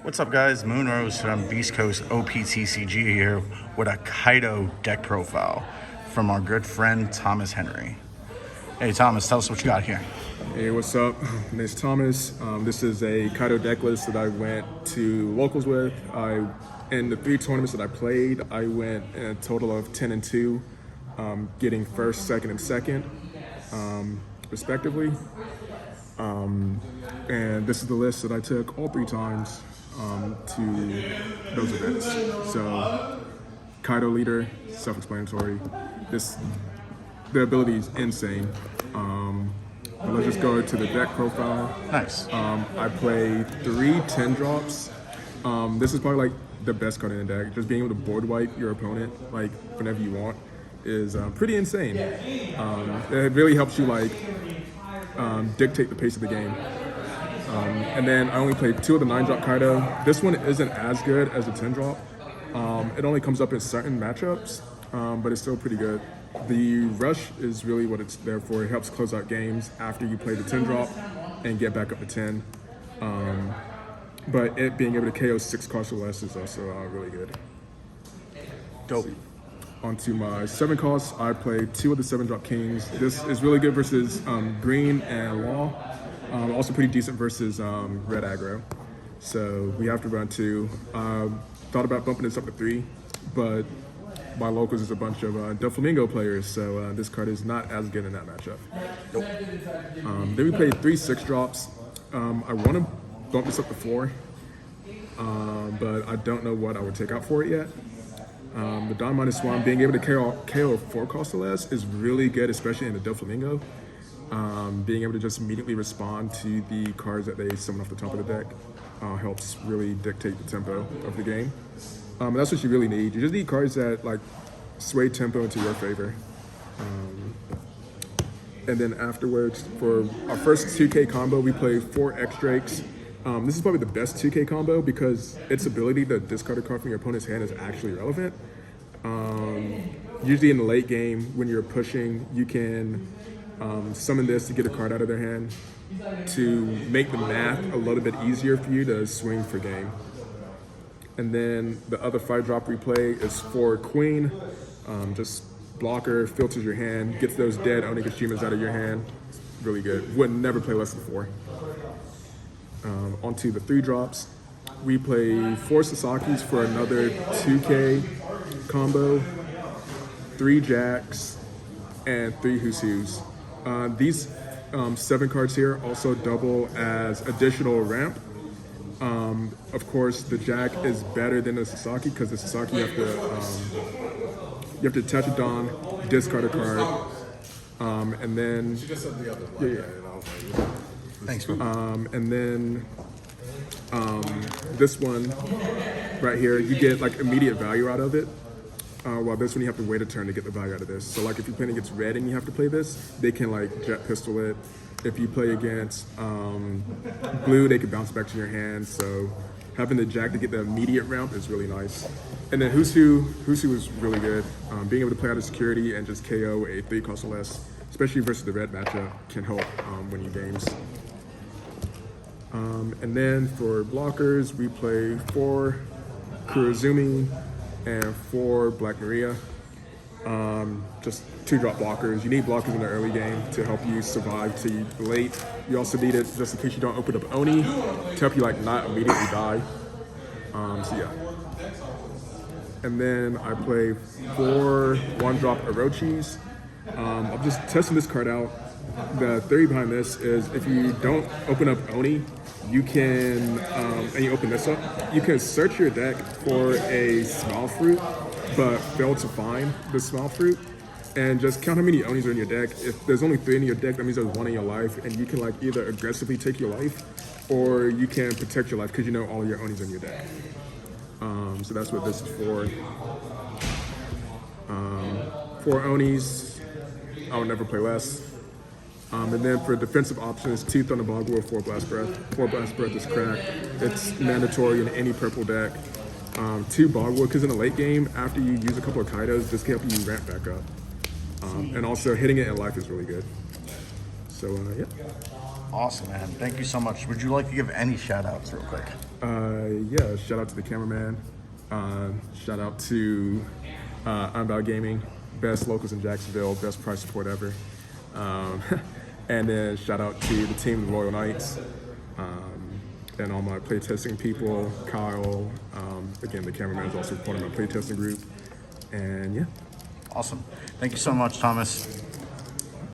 What's up, guys? Moonrose from Beast Coast OPTCG here with a Kaido deck profile from our good friend Thomas Henry. Hey Thomas, tell us what you got here. Hey, what's up? My name is Thomas. This is a Kaido deck list that I went to locals with. In the 3 tournaments that I played, I went a total of 10-2, getting first, second, and second, respectively. And this is the list that I took all 3 times to those events. So, Kaido leader, self-explanatory. The ability is insane. But let's just go to the deck profile. Nice. I play 3 10 drops. This is probably like the best card in the deck. Just being able to board wipe your opponent like whenever you want is pretty insane. It really helps you like dictate the pace of the game. And then I only played 2 of the 9 drop Kaido. This one isn't as good as the 10 drop. It only comes up in certain matchups, but it's still pretty good. The rush is really what it's there for. It helps close out games after you play the 10 drop and get back up to 10. But it being able to KO 6 cards or less is also really good. Dope. Onto my 7 costs, I played 2 of the 7 drop kings. This is really good versus green and law. Also pretty decent versus red aggro. So we have to run 2. Thought about bumping this up to 3, but my locals is a bunch of Doflamingo players, so this card is not as good in that matchup. Nope. Then we played 3 6 drops. I want to bump this up to 4, but I don't know what I would take out for it yet. The Dawn Minus Swan, being able to KO 4 cost or less is really good, especially in the Doflamingo. Being able to just immediately respond to the cards that they summon off the top of the deck helps really dictate the tempo of the game. That's what you really need. You just need cards that like sway tempo into your favor. And then afterwards, for our first 2K combo, we played 4 X-Drakes. This is probably the best 2K combo because its ability to discard a card from your opponent's hand is actually relevant. Usually in the late game, when you're pushing, you can summon this to get a card out of their hand to make the math a little bit easier for you to swing for game. And then the other 5 drop we play is 4 Queen. Just blocker, filters your hand, gets those dead Onigashimas out of your hand. Really good. Would never play less than 4. Onto the 3 drops. We play 4 Sasaki's for another 2K combo, 3 Jacks, and 3 Who's. These 7 cards here also double as additional ramp. Of course, the Jack is better than the Sasaki because the Sasaki you have to attach a Dawn, discard a card, and then Thanks, man. and then this one right here, you get like immediate value out of it. While this one you have to wait a turn to get the value out of this. So like if you're playing against red and you have to play this, they can like jet pistol it. If you play against blue, they can bounce back to your hand. So having the Jack to get the immediate ramp is really nice. And then Who's is really good. Being able to play out of security and just KO a 3 cost or less, especially versus the red matchup, can help win you games. And then for blockers, we play 4 Kurozumi and 4 Black Maria. Just 2 drop blockers. You need blockers in the early game to help you survive to late. You also need it just in case you don't open up Oni to help you like not immediately die. So yeah. And then I play 4 1-drop Orochis. I'm just testing this card out. The theory behind this is if you don't open up Oni, you can, and you open this up, you can search your deck for a small fruit, but fail to find the small fruit, and just count how many Onis are in your deck. If there's only 3 in your deck, that means there's 1 in your life, and you can like either aggressively take your life, or you can protect your life because you know all your Onis are in your deck. So that's what this is for. 4 Onis, I would never play less. And then for defensive options, 2 Thunderbog or 4 Blast Breath. 4 Blast Breath is cracked. It's mandatory in any purple deck. 2 Bogwood, because in the late game, after you use a couple of Kaidos, this can help you ramp back up. And also hitting it in life is really good. So yeah. Awesome, man. Thank you so much. Would you like to give any shout outs real quick? Yeah, shout out to the cameraman. Shout out to Unbound Gaming, best locals in Jacksonville, best price support ever. And then shout out to the team, the Royal Knights, and all my playtesting people, Kyle. Again, the cameraman is also part of my playtesting group. And yeah. Awesome. Thank you so much, Thomas.